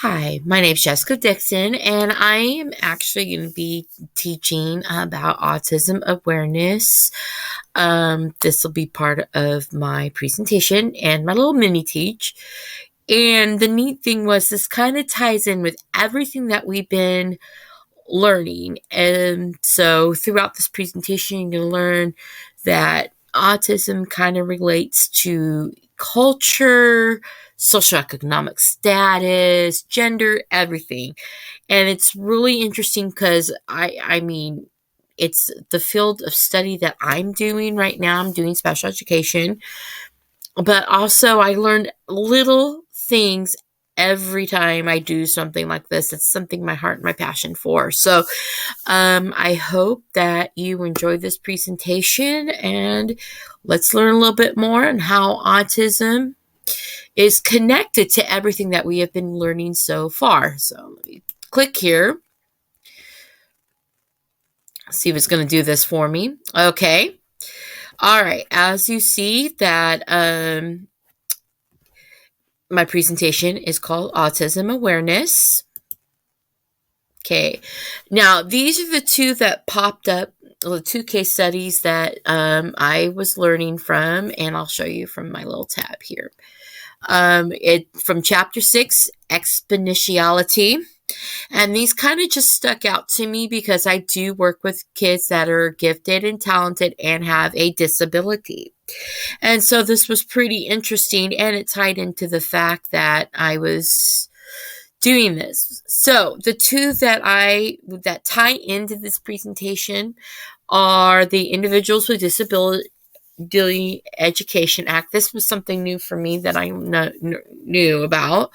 Hi, my name is Jessica Dixon, and I am actually going to be teaching about autism awareness. This will be part of my presentation and my little mini teach. And the neat thing was, this kind of ties in with everything that we've been learning. And so, throughout this presentation, you're going to learn that autism kind of relates to culture, socioeconomic status, gender, everything. And it's really interesting because I mean, it's the field of study that I'm doing right now. I'm doing special education, but also I learned little things every time I do something like this. It's something my heart and my passion for. So I hope that you enjoy this presentation, and let's learn a little bit more on how autism is connected to everything that we have been learning so far. So let me click here. See if it's going to do this for me. Okay. All right. As you see that my presentation is called Autism Awareness. Okay. Now, these are the two that popped up, the two case studies that I was learning from, and I'll show you from my little tab here. From chapter 6, exponentiality. And these kind of just stuck out to me because I do work with kids that are gifted and talented and have a disability. And so this was pretty interesting, and it tied into the fact that I was doing this. So the two that tie into this presentation are the Individuals with Disability Education Act. This was something new for me that I knew about.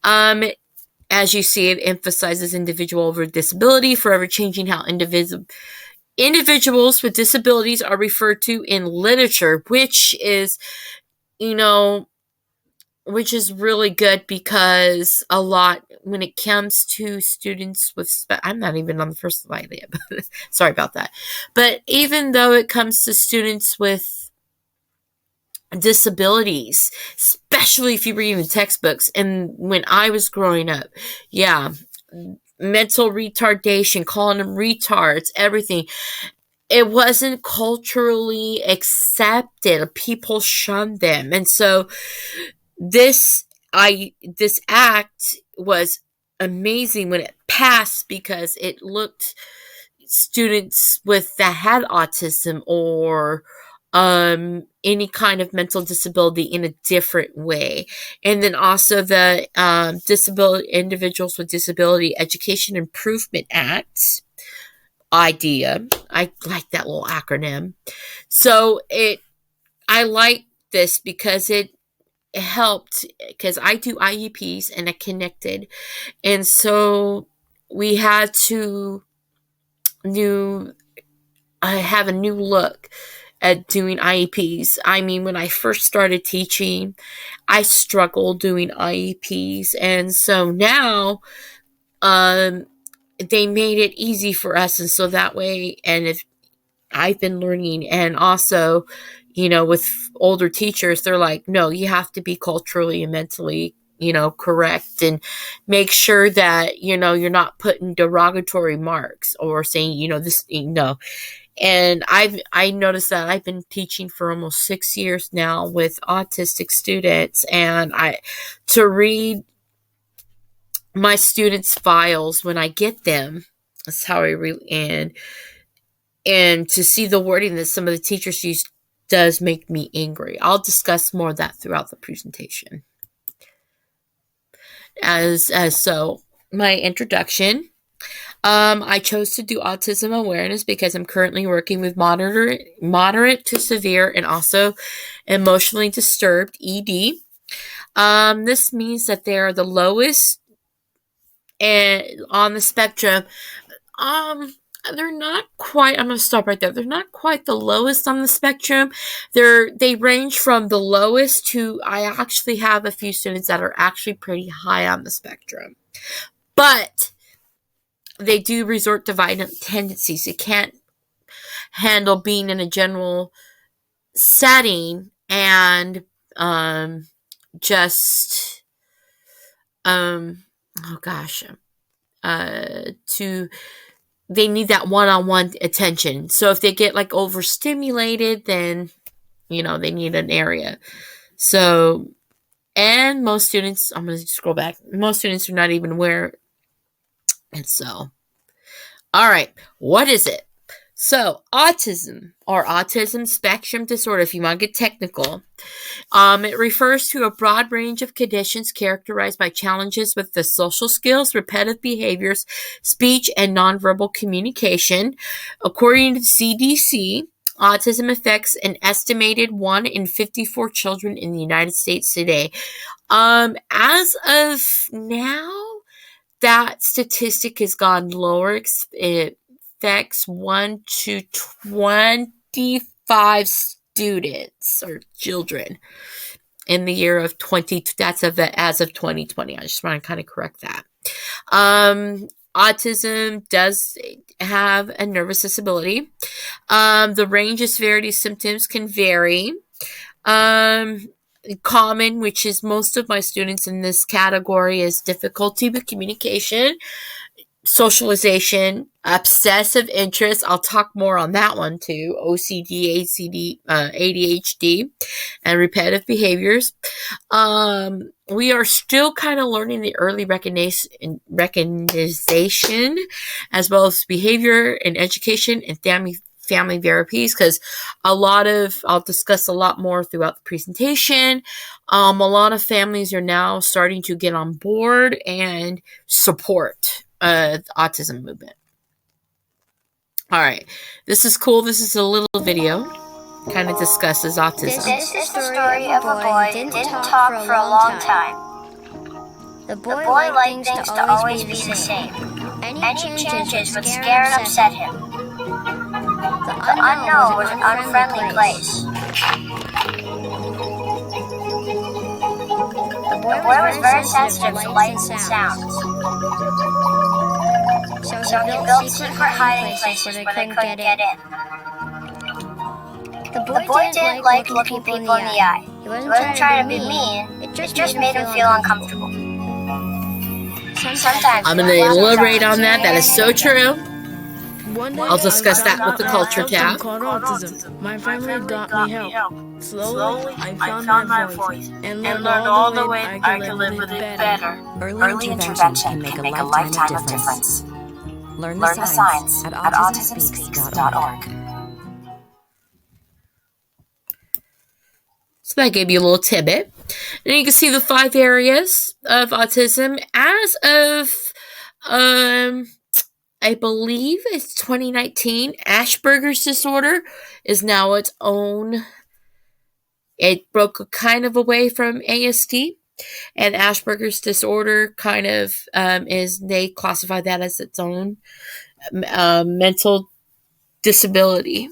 As you see, it emphasizes individual over disability, forever changing how individuals with disabilities are referred to in literature, which is really good, because a lot, when it comes to students with, I'm not even on the first slide yet, sorry about that. But even though it comes to students with disabilities, especially if you read the textbooks, and when I was growing up, mental retardation, calling them retards, everything, it wasn't culturally accepted. People shunned them. And so this act was amazing when it passed, because it looked students that had autism or any kind of mental disability in a different way. And then also the Individuals with Disability Education Improvement Act idea. I like that little acronym. So I like this because it helped, because I do IEPs and it connected. And so we had to have a new look at doing IEPs. I mean, when I first started teaching, I struggled doing IEPs. And so now they made it easy for us. And so that way, and if I've been learning, and also, with older teachers, they're like, no, you have to be culturally and mentally, correct, and make sure that, you're not putting derogatory marks or saying, this, And I noticed that I've been teaching for almost 6 years now with autistic students, and to read my students' files when I get them, that's how I read, and to see the wording that some of the teachers use does make me angry. I'll discuss more of that throughout the presentation. So my introduction. I chose to do autism awareness because I'm currently working with moderate to severe and also emotionally disturbed ED. This means that they are the lowest on the spectrum. They're not quite, I'm going to stop right there. They're not quite the lowest on the spectrum. They range from the lowest to, I actually have a few students that are actually pretty high on the spectrum. But they do resort to violent tendencies. They can't handle being in a general setting and just oh gosh, to they need that one-on-one attention. So if they get like overstimulated, then they need an area. So, and most students, I'm going to scroll back. Most students are not even aware. And so, all right, what is it? So, autism or autism spectrum disorder, if you want to get technical, it refers to a broad range of conditions characterized by challenges with the social skills, repetitive behaviors, speech, and nonverbal communication. According to the CDC, autism affects an estimated 1 in 54 children in the United States today. As of now, that statistic has gone lower. It affects 1 to 25 students or children in the year of 20. That's as of 2020. I just want to kind of correct that. Autism does have a nervous disability. The range of severity of symptoms can vary. Common, which is most of my students in this category, is difficulty with communication, socialization, obsessive interest. I'll talk more on that one too. OCD, ADHD, and repetitive behaviors. We are still kind of learning the early recognition, as well as behavior and education and family therapies, because I'll discuss a lot more throughout the presentation. A lot of families are now starting to get on board and support the autism movement. All right, this is cool. This is a little video, kind of discusses autism. This is the story of a boy who didn't talk for a long time. The boy liked things to always be the same. Any changes would scare and upset him. The unknown was an unfriendly place. The boy was very sensitive to lights and sounds. So he built secret hiding places where they couldn't get in. The boy didn't like looking people in the eye. He wasn't trying to be mean, it just made him feel uncomfortable. Sometimes I'm going to elaborate on that. That is so true. I'll discuss that with the culture tab. Autism. My family got me help. Slowly, I found my voice and learned all the way I could live with it better. Early intervention can make a lifetime of difference. Learn the signs at autismspeaks.org. So that gave you a little tidbit. And you can see the 5 areas of autism as of, I believe it's 2019. Asperger's disorder is now its own. It broke kind of away from ASD. And Asperger's disorder kind of they classify that as its own mental disability,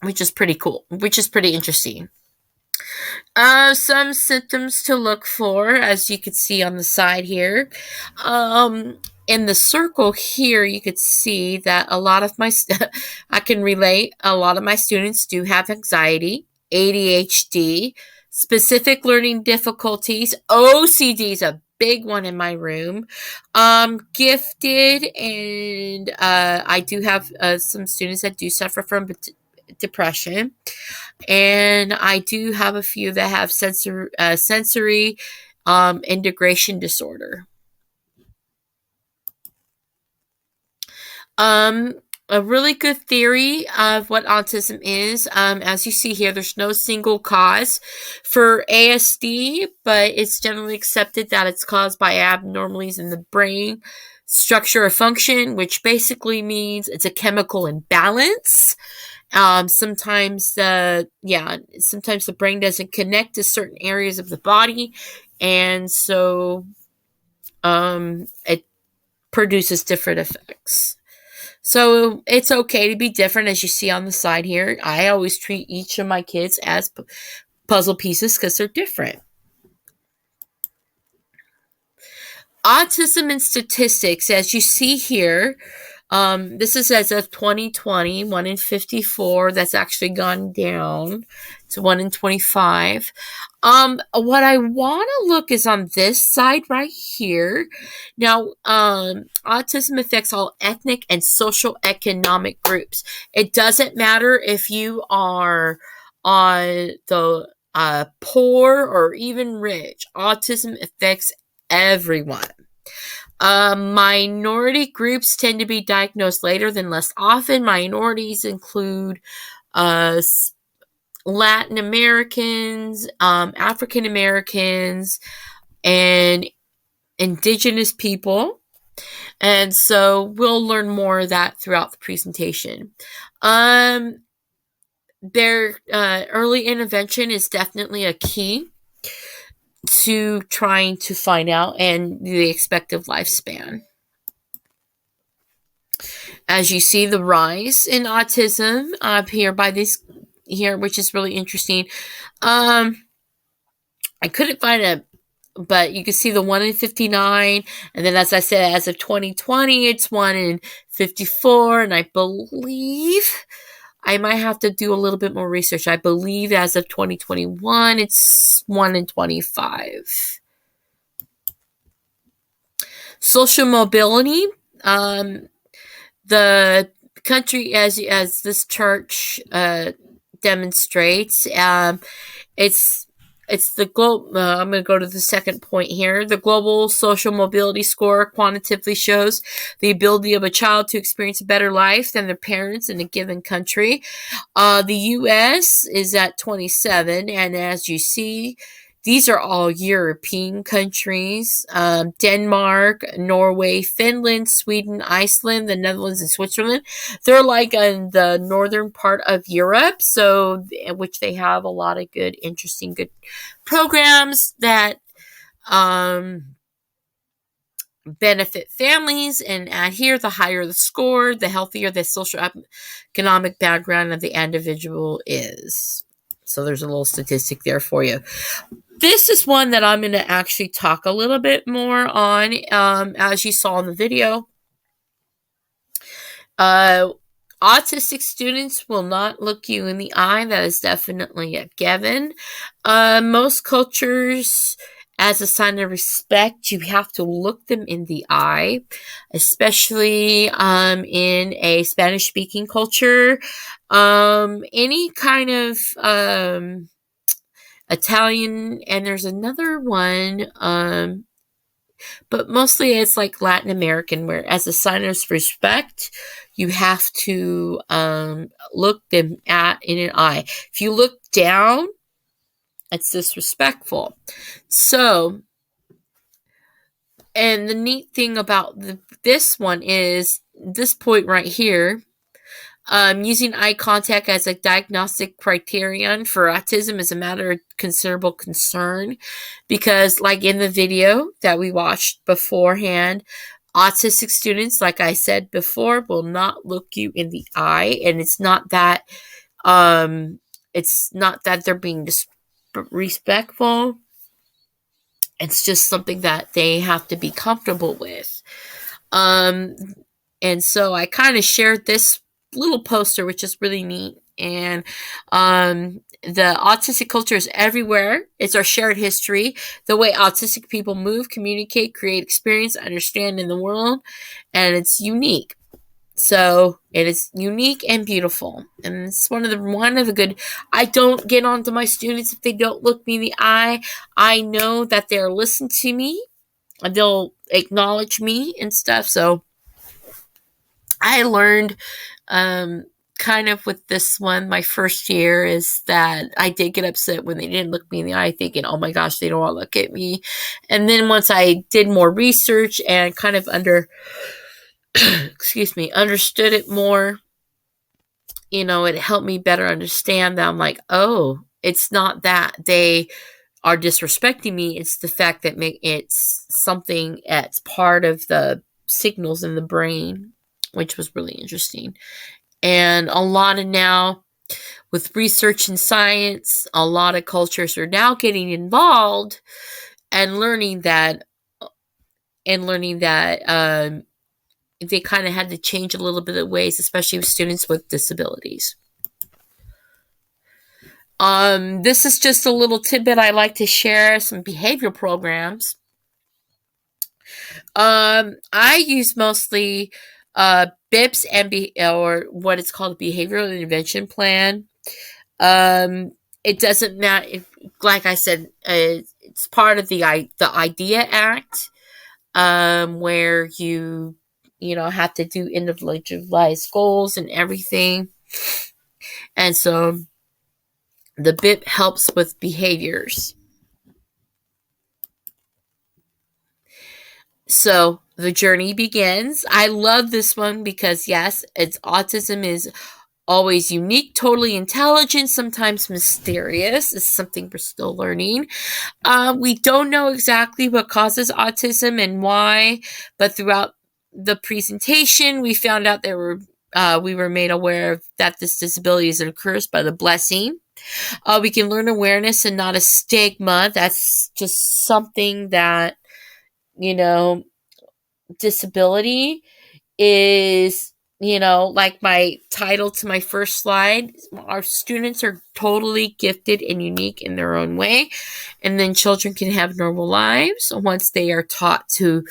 which is pretty cool, which is pretty interesting. Some symptoms to look for, as you can see on the side here. In the circle here, you could see that a lot of I can relate, a lot of my students do have anxiety, ADHD, specific learning difficulties, OCD is a big one in my room, gifted, and I do have some students that do suffer from depression, and I do have a few that have sensory integration disorder. A really good theory of what autism is, as you see here, there's no single cause for ASD, but it's generally accepted that it's caused by abnormalities in the brain structure or function, which basically means it's a chemical imbalance. Sometimes the brain doesn't connect to certain areas of the body, and so it produces different effects. So it's okay to be different, as you see on the side here. I always treat each of my kids as puzzle pieces because they're different. Autism and statistics, as you see here, This is as of 2020, 1 in 54. That's actually gone down to 1 in 25. What I want to look is on this side right here. Now, autism affects all ethnic and social economic groups. It doesn't matter if you are on the poor or even rich. Autism affects everyone. Minority groups tend to be diagnosed later than less often. Minorities include Latin Americans, African Americans, and indigenous people. And so we'll learn more of that throughout the presentation. Their early intervention is definitely a key to trying to find out and the expected lifespan. As you see, the rise in autism up here by this here, which is really interesting. I couldn't find a, but you can see the 1 in 59, and then as I said, as of 2020, it's 1 in 54, and I believe I might have to do a little bit more research. I believe as of 2021, it's 1 in 25. Social mobility. The country, as this chart demonstrates, it's the global. I'm going to go to the second point here. The global social mobility score quantitatively shows the ability of a child to experience a better life than their parents in a given country. The U.S. is at 27, and as you see, these are all European countries. Denmark, Norway, Finland, Sweden, Iceland, the Netherlands, and Switzerland. They're like in the northern part of Europe, so which they have a lot of good, interesting, good programs that benefit families. And here, the higher the score, the healthier the social economic background of the individual is. So there's a little statistic there for you. This is one that I'm going to actually talk a little bit more on, as you saw in the video. Autistic students will not look you in the eye. That is definitely a given. Most cultures, as a sign of respect, you have to look them in the eye, especially in a Spanish-speaking culture. Any kind of Italian, and there's another one, but mostly it's like Latin American, where as a sign of respect, you have to look them in an eye. If you look down, it's disrespectful. So, and the neat thing about this one is this point right here. Using eye contact as a diagnostic criterion for autism is a matter of considerable concern because, like in the video that we watched beforehand, autistic students, like I said before, will not look you in the eye, and it's not that they're being disrespectful. It's just something that they have to be comfortable with. And so I kind of shared this little poster, which is really neat. And the autistic culture is everywhere. It's our shared history, the way autistic people move, communicate, create, experience, understand in the world, and it's unique. So it is unique and beautiful, and it's one of the good. I don't get on to my students if they don't look me in the eye. I know that they're listening to me, and they'll acknowledge me and stuff. So I learned kind of with this one, my first year, is that I did get upset when they didn't look me in the eye, thinking, oh my gosh, they don't want to look at me. And then once I did more research and kind of understood it more, it helped me better understand that I'm like, oh, it's not that they are disrespecting me. It's the fact that it's something that's part of the signals in the brain, which was really interesting. And a lot of now, with research and science, a lot of cultures are now getting involved and learning that they kind of had to change a little bit of ways, especially with students with disabilities. This is just a little tidbit I like to share, some behavioral programs. I use mostly BIPS and or what it's called a behavioral intervention plan. It doesn't matter, like I said, it's part of the IDEA Act, where you have to do individualized goals and everything. And so the BIP helps with behaviors. So the journey begins. I love this one because, yes, autism is always unique, totally intelligent, sometimes mysterious. It's something we're still learning. We don't know exactly what causes autism and why, but throughout the presentation, we found out we were made aware that this disability is a curse but a blessing. We can learn awareness and not a stigma. That's just something that, disability is, like my title to my first slide, our students are totally gifted and unique in their own way. And then children can have normal lives once they are taught to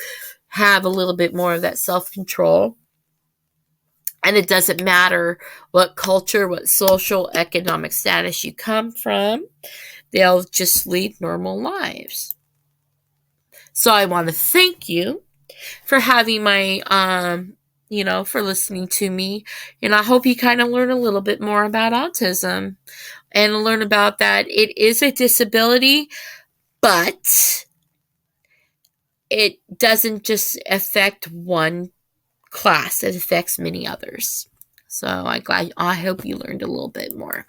have a little bit more of that self-control. And it doesn't matter what culture, what social, economic status you come from, they'll just lead normal lives. So I want to thank you for having my, for listening to me. And I hope you kind of learn a little bit more about autism and learn about that it is a disability, but it doesn't just affect one class. It affects many others. So I hope you learned a little bit more.